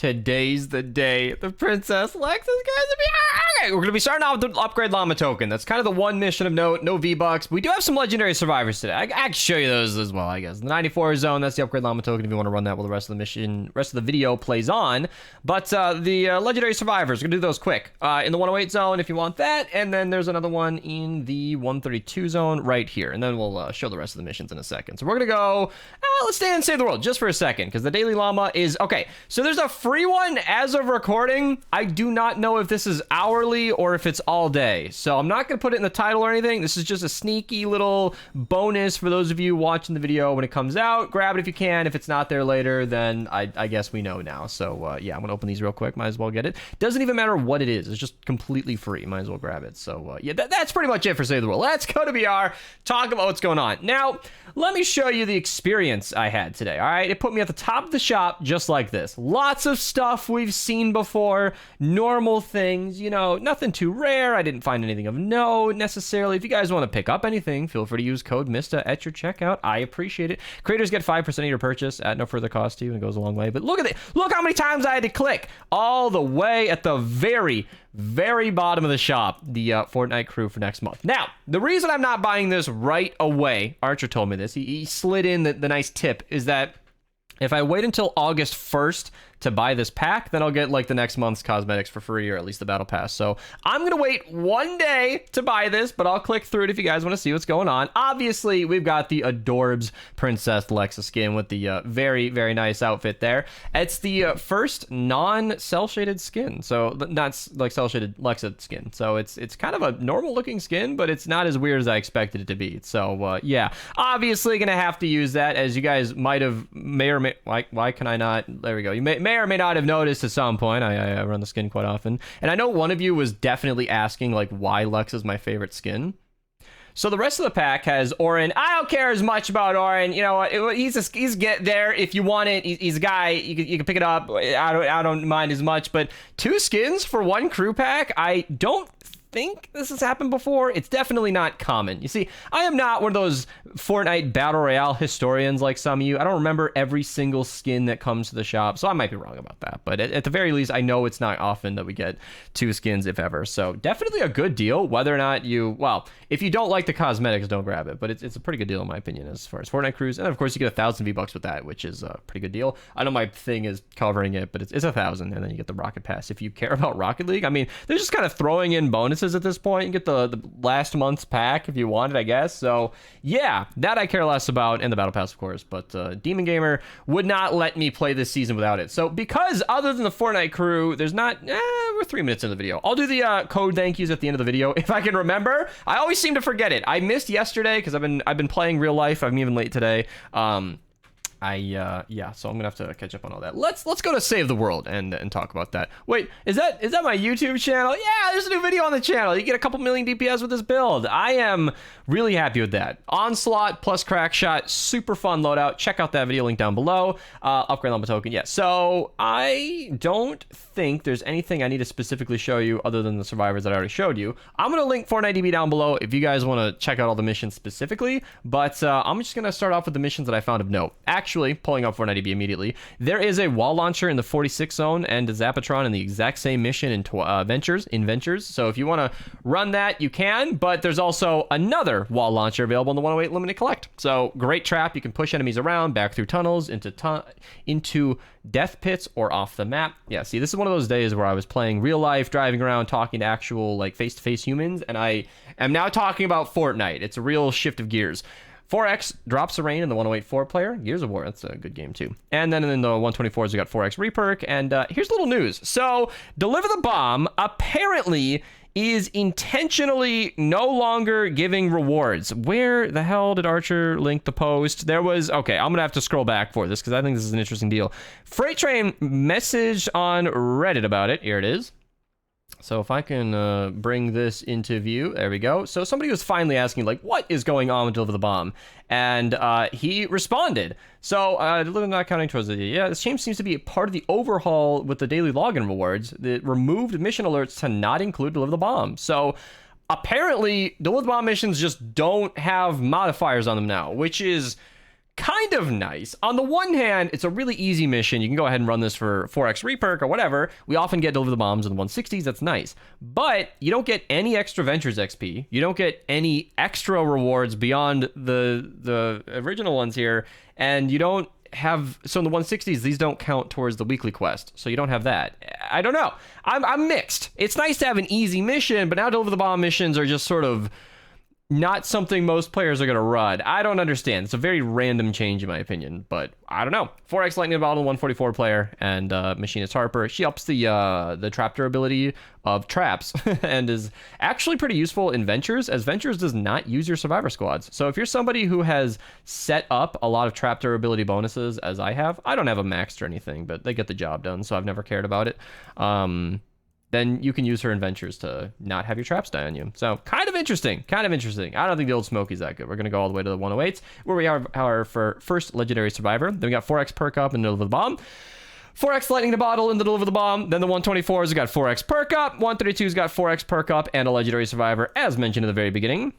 today's the day. The Princess Lexa's going to be... We're going to be starting off with the upgrade llama token. That's kind of the one mission of note. No V-Bucks. We do have some legendary survivors today. I can show you those as well, I guess. The 94 zone, that's the upgrade llama token if you want to run that while the rest of the video plays on. But the legendary survivors, we're going to do those quick. In the 108 zone if you want that. And then there's another one in the 132 zone right here. And then we'll show the rest of the missions in a second. So we're going to go... let's stay and save the world just for a second, because the daily llama is... Okay, so there's a free one as of recording. I do not know if this is hourly or if it's all day. So I'm not going to put it in the title or anything. This is just a sneaky little bonus for those of you watching the video when it comes out. Grab it if you can. If it's not there later, then I guess we know now. So yeah, I'm going to open these real quick. Might as well get it. Doesn't even matter what it is. It's just completely free. Might as well grab it. So yeah, that's pretty much it for Save the World. Let's go to BR, talk about what's going on. Now, let me show you the experience I had today, all right? It put me at the top of the shop just like this. Lots of stuff we've seen before, normal things, you know, nothing too rare. I didn't find anything of note necessarily. If you guys want to pick up anything, feel free to use code Mista at your checkout. I appreciate it. Creators get 5% of your purchase at no further cost to you, and it goes a long way. But look at it. Look how many times I had to click all the way at the very bottom of the shop, the Fortnite crew for next month. Now, the reason I'm not buying this right away, Archer told me this, he slid in the nice tip, is that if I wait until August 1st to buy this pack, then I'll get like the next month's cosmetics for free, or at least the battle pass. So I'm gonna wait one day to buy this, but I'll click through it if you guys want to see what's going on. Obviously, we've got the Adorbs Princess Lexa skin with the very nice outfit there. It's the first non-cell shaded skin, so not like cell shaded Lexa skin. So it's kind of a normal looking skin, but it's not as weird as I expected it to be. So yeah, obviously gonna have to use that, as you guys might have why can I not? There we go. You may or may not have noticed at some point. I run the skin quite often, and I know one of you was definitely asking like why Lexa's my favorite skin. So the rest of the pack has Orin. I don't care as much about Orin. You know what? He's get there if you want it. He's a guy. You can pick it up. I don't mind as much. But 2 skins for 1 crew pack. I don't think this has happened before. It's definitely not common. You see, I am not one of those Fortnite Battle Royale historians like some of you. I don't remember every single skin that comes to the shop, so I might be wrong about that. But at the very least, I know it's not often that we get 2 skins, if ever. So definitely a good deal, whether or not you... Well, if you don't like the cosmetics, don't grab it. But it's a pretty good deal, in my opinion, as far as Fortnite crews. And of course, you get 1,000 V-Bucks with that, which is a pretty good deal. I know my thing is covering it, but it's 1,000, and then you get the Rocket Pass. If you care about Rocket League, I mean, they're just kind of throwing in bonuses at this point. You get the last month's pack if you want it, I guess. So yeah, that I care less about, and the battle pass, of course. But Demon Gamer would not let me play this season without it. So because other than the Fortnite crew, there's not... we're 3 minutes in the video. I'll do the code thank yous at the end of the video if I can remember. I always seem to forget it. I missed yesterday because I've been playing real life. I'm even late today. Yeah, so I'm gonna have to catch up on all that. Let's go to Save the World and talk about that. Wait, is that my YouTube channel? Yeah, there's a new video on the channel. You get a couple million DPS with this build. I am really happy with that. Onslaught plus Crackshot, super fun loadout. Check out that video, link down below. Upgrade llama token, yeah. So I don't think there's anything I need to specifically show you other than the survivors that I already showed you. I'm gonna link Fortnite down below if you guys want to check out all the missions specifically, but I'm just gonna start off with the missions that I found of note. Actually, pulling up Fortnite immediately, there is a wall launcher in the 46 zone and a Zapatron in the exact same mission in Ventures. So if you want to run that, you can, but there's also another wall launcher available in the 108 Limited Collect. So great trap. You can push enemies around, back through tunnels, into death pits, or off the map. Yeah, see, this is one of those days where I was playing real life, driving around, talking to actual like face-to-face humans, and I am now talking about Fortnite. It's a real shift of gears. 4X drops the rain in the 108 player. Gears of War, that's a good game too. And then in the 124s, we got 4X reperk. And here's a little news. So, Deliver the Bomb apparently is intentionally no longer giving rewards. Where the hell did Archer link the post? There was... Okay, I'm going to have to scroll back for this because I think this is an interesting deal. Freight Train messaged on Reddit about it. Here it is. So if I can bring this into view, there we go. So somebody was finally asking, like, what is going on with Deliver the Bomb? And he responded. So, Deliver not counting towards it. Yeah, this change seems to be part of the overhaul with the daily login rewards that removed mission alerts to not include Deliver the Bomb. So apparently, Deliver the Bomb missions just don't have modifiers on them now, which is kind of nice. On the one hand, it's a really easy mission. You can go ahead and run this for 4x reperk or whatever. We often get Deliver the Bombs in the 160s. That's nice. But you don't get any extra Ventures XP. You don't get any extra rewards beyond the original ones here. And you don't have... So in the 160s, these don't count towards the weekly quest. So you don't have that. I don't know. I'm mixed. It's nice to have an easy mission, but now Deliver the Bomb missions are just sort of... not something most players are going to run. I don't understand. It's a very random change in my opinion, but I don't know. 4x Lightning Bottle, 144 player, and Machinist Harper. She ups the trap durability of traps and is actually pretty useful in Ventures, as Ventures does not use your survivor squads. So if you're somebody who has set up a lot of trap durability bonuses, as I have, I don't have them maxed or anything, but they get the job done, so I've never cared about it. Then you can use her in Ventures to not have your traps die on you. So kind of interesting. I don't think the Old Smoky's that good. We're going to go all the way to the 108s, where we have our first Legendary Survivor. Then we got 4x Perk Up and Deliver the Bomb. 4x Lightning the Bottle and Deliver the Bomb. Then the 124s got 4x Perk Up. 132s got 4x Perk Up and a Legendary Survivor, as mentioned in the very beginning.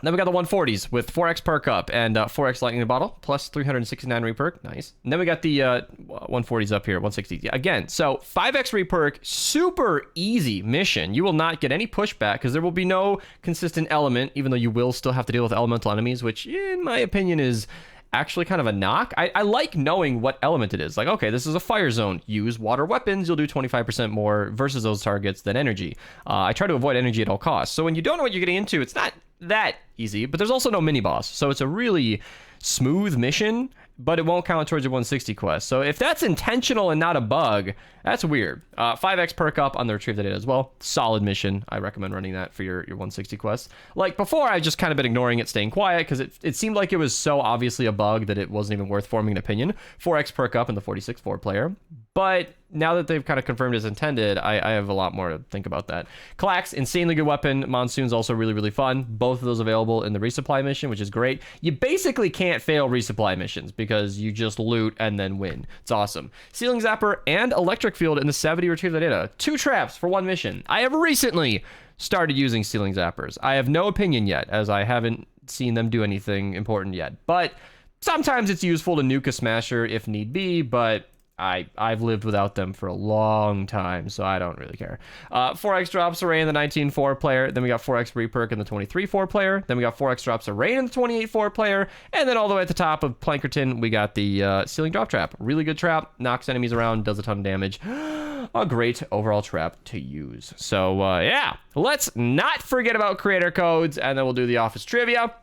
Then we got the 140s with 4x Perk Up and 4x Lightning the Bottle, plus 369 reperk. Nice. And then we got the 140s up here, 160s. Again, so 5x reperk, super easy mission. You will not get any pushback because there will be no consistent element, even though you will still have to deal with elemental enemies, which in my opinion is actually kind of a knock. I like knowing what element it is. Like, okay, this is a fire zone. Use water weapons. You'll do 25% more versus those targets than energy. I try to avoid energy at all costs. So when you don't know what you're getting into, it's not that easy, but there's also no mini boss. So it's a really smooth mission, but it won't count towards your 160 quest. So if that's intentional and not a bug, that's weird. 5x Perk Up on the Retrieve the Data as well. Solid mission. I recommend running that for your 160 quests. Like before, I've just kind of been ignoring it, staying quiet, because it seemed like it was so obviously a bug that it wasn't even worth forming an opinion. 4x Perk Up in the 46 4-player. But now that they've kind of confirmed as intended, I have a lot more to think about that. Clax, insanely good weapon. Monsoon's also really, really fun. Both of those available in the resupply mission, which is great. You basically can't fail resupply missions because you just loot and then win. It's awesome. Ceiling Zapper and Electric Field in the 70 Retrieve the Data. 2 traps for 1 mission. I have recently started using Ceiling Zappers. I have no opinion yet, as I haven't seen them do anything important yet. But sometimes it's useful to nuke a smasher if need be, but I've lived without them for a long time, so I don't really care. 4x drops array in the 19 4-player. Then we got 4x reperk in the 23 4-player. Then we got 4x drops array in the 28 4-player. And then all the way at the top of Plankerton, we got the ceiling drop trap. Really good trap. Knocks enemies around, does a ton of damage. A great overall trap to use. So yeah, let's not forget about creator codes, and then we'll do the office trivia.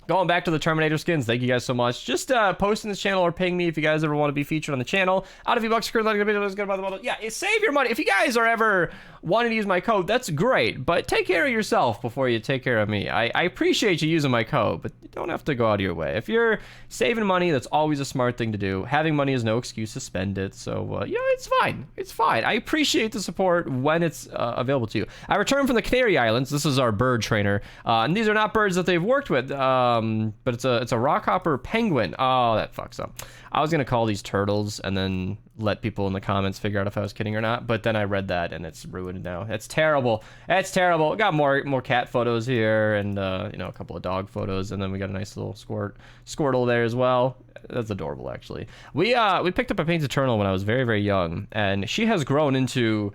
Going back to the Terminator skins, thank you guys so much. Just post in this channel or ping me if you guys ever want to be featured on the channel. Out of $5 for good. Yeah, save your money. If you guys are ever wanting to use my code, that's great. But take care of yourself before you take care of me. I appreciate you using my code, but you don't have to go out of your way. If you're saving money, that's always a smart thing to do. Having money is no excuse to spend it. So, yeah, it's fine. It's fine. I appreciate the support when it's available to you. I returned from the Canary Islands. This is our bird trainer. And these are not birds that they've worked with. But it's a rockhopper penguin. Oh, that fucks up. I was gonna call these turtles and then let people in the comments figure out if I was kidding or not, but then I read that and it's ruined now. It's terrible. It's terrible. Got more cat photos here and you know, a couple of dog photos, and then we got a nice little Squirtle there as well. That's adorable, actually. We picked up a painted turtle when I was very, very young, and she has grown into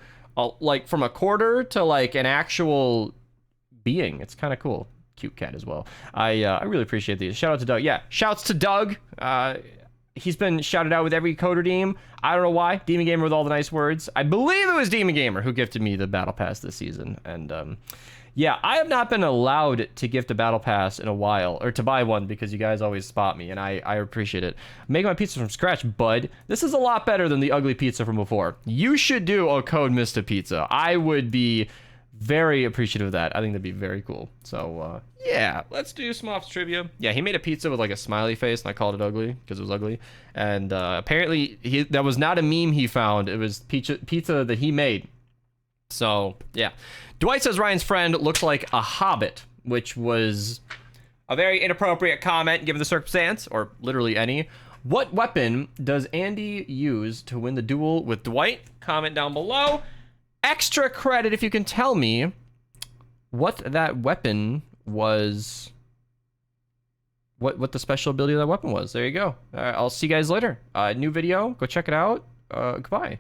like from a quarter to like an actual being. It's kind of cool. Cute cat as well. I really appreciate these. Shout out to Doug. Yeah, shouts to Doug. He's been shouted out with every code redeem. I don't know why. Demon Gamer with all the nice words. I believe it was Demon Gamer who gifted me the Battle Pass this season. And yeah, I have not been allowed to gift a Battle Pass in a while, or to buy one, because you guys always spot me, and I appreciate it. Make my pizza from scratch, bud. This is a lot better than the ugly pizza from before. You should do a code Mista pizza. I would be very appreciative of that. I think that'd be very cool. So yeah, let's do some office trivia. Yeah, he made a pizza with like a smiley face, and I called it ugly because it was ugly. And apparently that was not a meme he found. It was pizza that he made. So yeah, Dwight says Ryan's friend looks like a hobbit, which was a very inappropriate comment given the circumstance, or literally any. What weapon does Andy use to win the duel with Dwight? Comment down below. Extra credit if you can tell me what that weapon was what the special ability of that weapon was. There you go. I'll see you guys later. New video. Go check it out. Goodbye.